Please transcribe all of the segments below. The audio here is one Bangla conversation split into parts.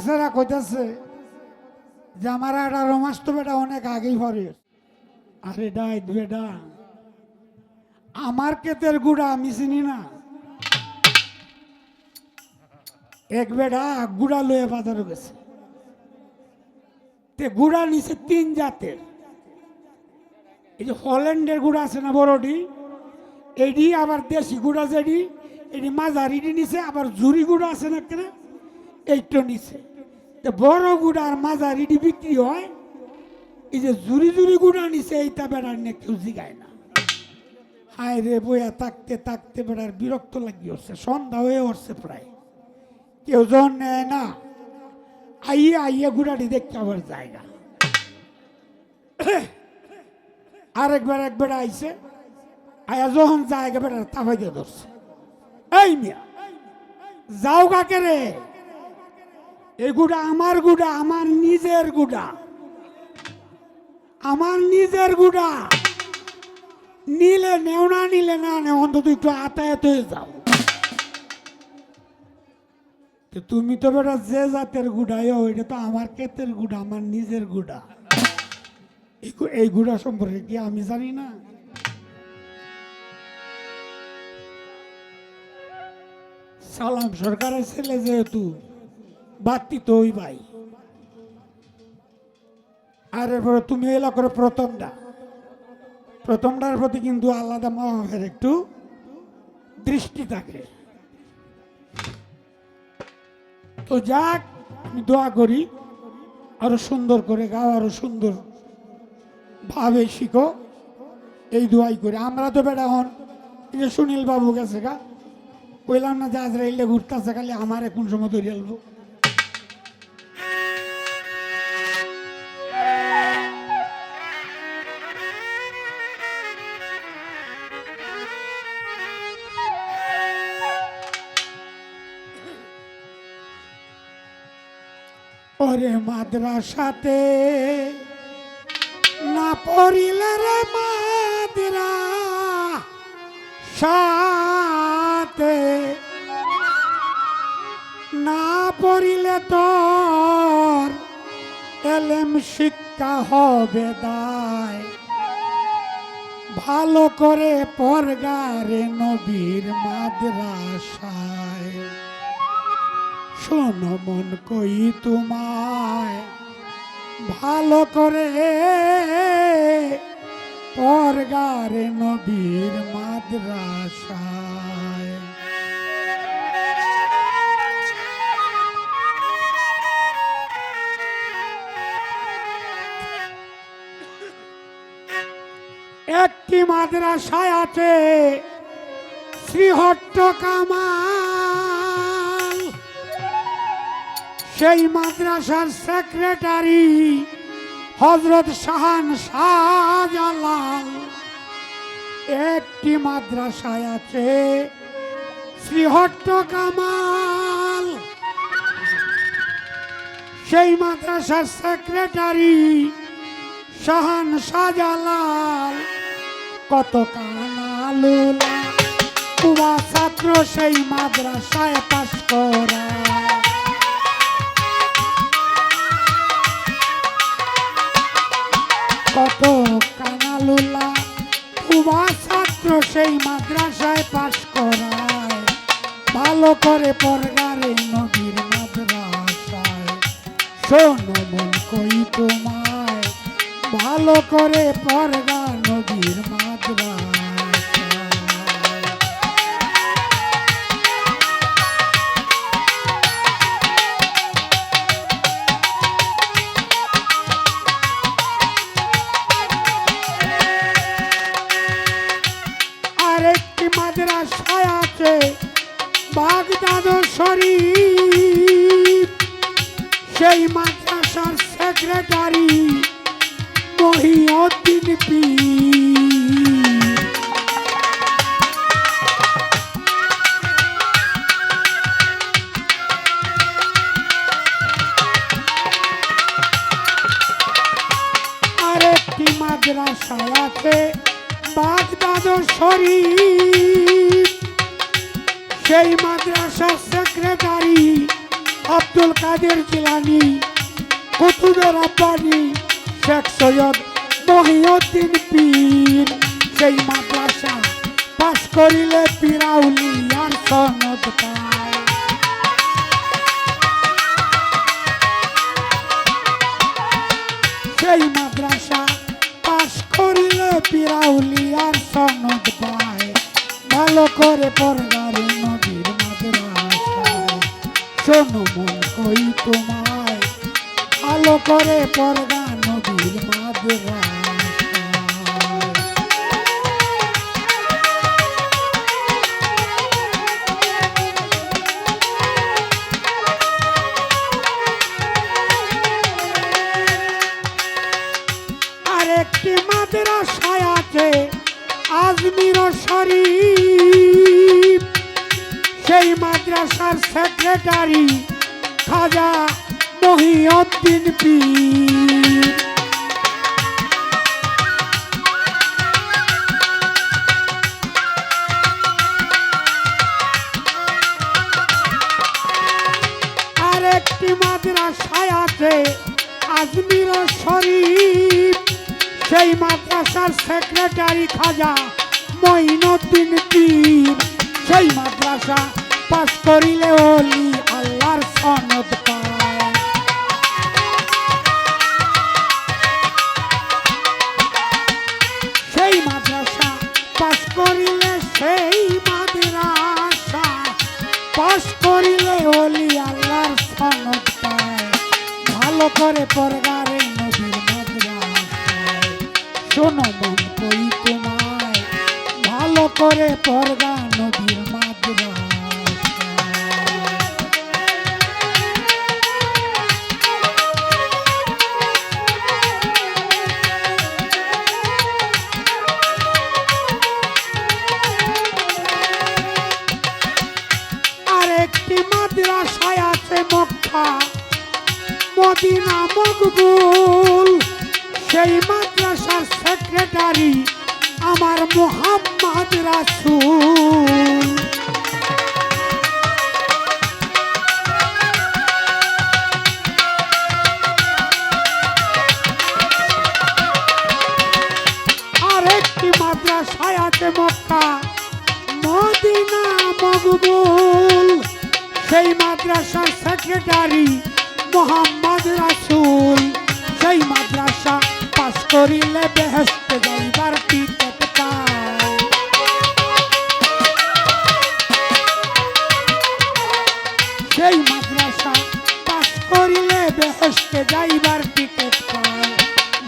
গাছেরা কইতাছে যে আমার একটা রোমাস তো বেটা অনেক আগেই ভরে। আরে ডাই বেটা, আমার ক্ষেতের গুড়া আমি চিনি না। এক বেটা গুড়া লয়ে বাজারে গেছে, তে গুড়া নিছে 3 জাতের। এই যে হল্যান্ডের গুড়া আছে না বড়ডি, এডি আবার দেশি গুড়া যেডি এডি মাঝারিডি নিছে, আবার ঝুরি গুড়া আছে না কেন এইটা নিছে। তো বড় গুড়া আর মাঝারিডি বিক্রি হয়, এই যে ঝুরি ঝুরি গুড়া নিছে এইটা বেড়ার নিয়ে কেউ জিগায় না। হায় রে বইয়া থাকতে থাকতে বেড়ার বিরক্ত লাগিয়ে উঠছে, সন্ধ্যা হয়ে উঠছে প্রায়, কেউ জন নেয় না। আইয়ে আইয়ে গুড়াটি দেখতে আবার জায়গা। আরেকবার একবার আইছে, আয়া যখন জায়গা বেটার তাফাই দিয়ে ধরছে, এই মিয়া যাও কাকে রে, এই গুড়া আমার গুড়া, আমার নিজের গুড়া, আমার নিজের গুড়া, নিলে নেও না নিলে না নেও, অন্তত একটু আতায়াত হয়ে যাও। তুমি তো বেটা যে জাতের গুড়াই, ওইটা তো আমার ক্ষেতের গুড়া, আমার নিজের গুড়া। এই গুড়া সম্পর্কে কি আমি জানি না? সালাম সরকারের ছেলে যেহেতু বাতি তো ওই ভাই। আর এরপরে তুমি এলা করে প্রথমটার প্রতি কিন্তু আলাদা মাহের একটু দৃষ্টি থাকে। তো যাক, আমি দোয়া করি আরো সুন্দর করে গাও, আরো সুন্দর ভাবে শিখো, এই দোয়াই করি। আমরা তো বেটা হন এই যে সুনীল বাবু গেছে গা, কইলাম না যে আজরাইলে ঘুরতেছে, খালি আমার কোন সময় ধরে আলবো। ওরে মাদ্রাসাতে না পড়িলে রে মাদ্রাসাতে না পড়িলে তোর এলেম শিক্ষা হবে দায়, ভালো করে পড়গারে নবীর মাদ্রাসায়। শোনো মন কই তোমায়, ভালো করে পড়গারে নবীর মাদ্রাসায়। একটি মাদ্রাসায় আছে শ্রীহট্ট কামাল, সেই মাদ্রাসার সেক্রেটারি হযরত শাহান শাহজালাল। একটি মাদ্রাসায় আছে শ্রীহট্ট কামাল, সেই মাদ্রাসার সেক্রেটারি শাহান শাহজালাল। কত কানালুলা কুয়া ছাত্র সেই মাদ্রাসায় পাশ করা, কত কানালুলা কুয়া ছাত্র সেই মাদ্রাসায় পাশ করায়, ভালো করে পড়গারে নবীর মাদ্রাসায়। শোনো মন কই তোমায়, ভালো করে পড়গা নবীর মাদ্রাসায়। আরেকটি মাদ্রাসায় আছে বাগদাদ শরীফ, সেই মাদ্রাসার সেক্রেটারি মহিউদ্দিন পীর। আরেকটি মাদ্রাসায় আছে বাগদাদ শরীফ, সেই মাদ্রাসার সেক্রেটারি আব্দুল কাদের জিলানী, কুতুবে রাব্বানী, শেখ সৈয়দ মহিউদ্দিন পীর। সেই মাদ্রাসা পাশ করিলে পীরাউলিয়ার সনদ পায়। সেই মাদ্রাসা পাশ করিলে পীরাউলিয়ার সনদ পায়। ভালো করে পড়গারে নবীর মাদ্রাসায়, শোনো মন কই তোমায়, ভালো করে পড়গা নবীর মাদ্রাসায়। আরেকটি মাদ্রাসায় আছে আজমির শরীফ, সেই মাদ্রাসার সেক্রেটারি খাজা মহিউদ্দিন পীর। আরেকটি মাদ্রাসায় আছে আজমির শরীফ, সেই মাদ্রাসার সেক্রেটারি খাজা মঈনুদ্দিন পীর। সেই মাদ্রাসা পাশ করিলে ওলি আল্লাহর সনদ পায়। সেই মাদ্রাসা পাশ করিলে, সেই মাদ্রাসা পাশ করিলে ওলি আল্লাহর সনদ পায়। ভালো করে পড়গারে নবীর মাদ্রাসায়, শোনো মন কই তোমায়, ভালো করে পড়গা নবীর মাদ্রাসায়। আরেকটি মাদ্রাসায় আছে মক্কা মদিনা মকবুল, সেই মাদ্রাসার সেক্রেটারি আমার মুহাম্মদ রাসূল। আরেকটি মাদ্রাসায় আছে মক্কা মদিনা মকবুল, সেই মাদ্রাসার সেক্রেটারি মুহাম্মদ রাসূল। সেই মাদ্রাসা পাশ করিলে বেহেশতে যাইবার টিকিট পায়। সেই মাদ্রাসা পাশ করিলে বেহেশতে যাইবার টিকিট পায়।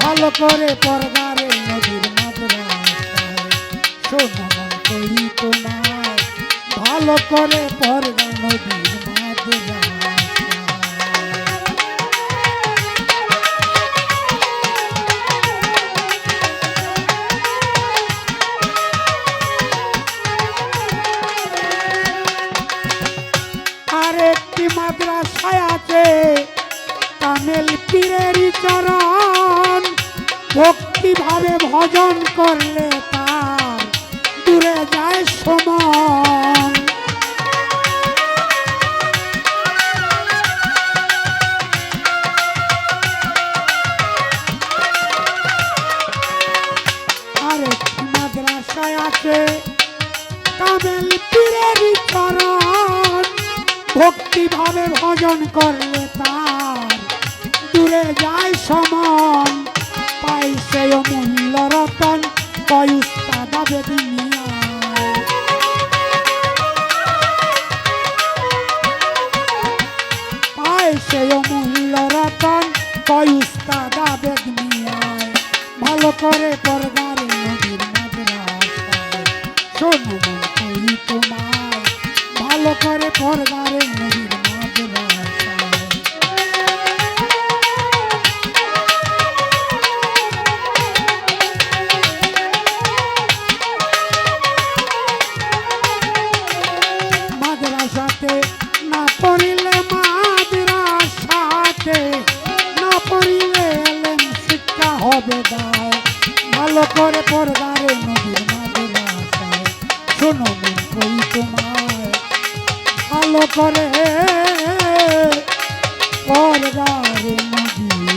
ভালো করে পড়গারে নবীর মাদ্রাসায়, শোনো মন কই তোমায়, ভালো করে পড়গা নবীর মাদ্রাসায়। আরেকটি মাদ্রাসায় আছে কামেল পীরের চরণ, ভক্তিভাবে ভজন করলে তার দূরে যায় সমন। আরেকটি মাদ্রাসায় আছে কামেল পীরের চরণ, ভক্তিভাবে ভজন করলে তার দূরে যায় সমন। পাই সে অমূল্য রতন, কয় উস্তাদ আবেদ মিয়ায়। পাই সে অমূল্য রতন, কয় উস্তাদ আবেদ মিয়ায়। ভালো করে পড়গারে নবীর মাদ্রাসায়, শোনো মন কই তোমায়, ভালো করে পড়গারে নবীর মাদ্রাসায়। মাদ্রাসাতে না পড়িলে, মাদ্রাসাতে না পড়িলে এলেম শিক্ষা হবে দায়। ভালো করে পড়গারে নবীর মাদ্রাসায়, শোনো মন কই তোমায়, ভালো করে রে নদী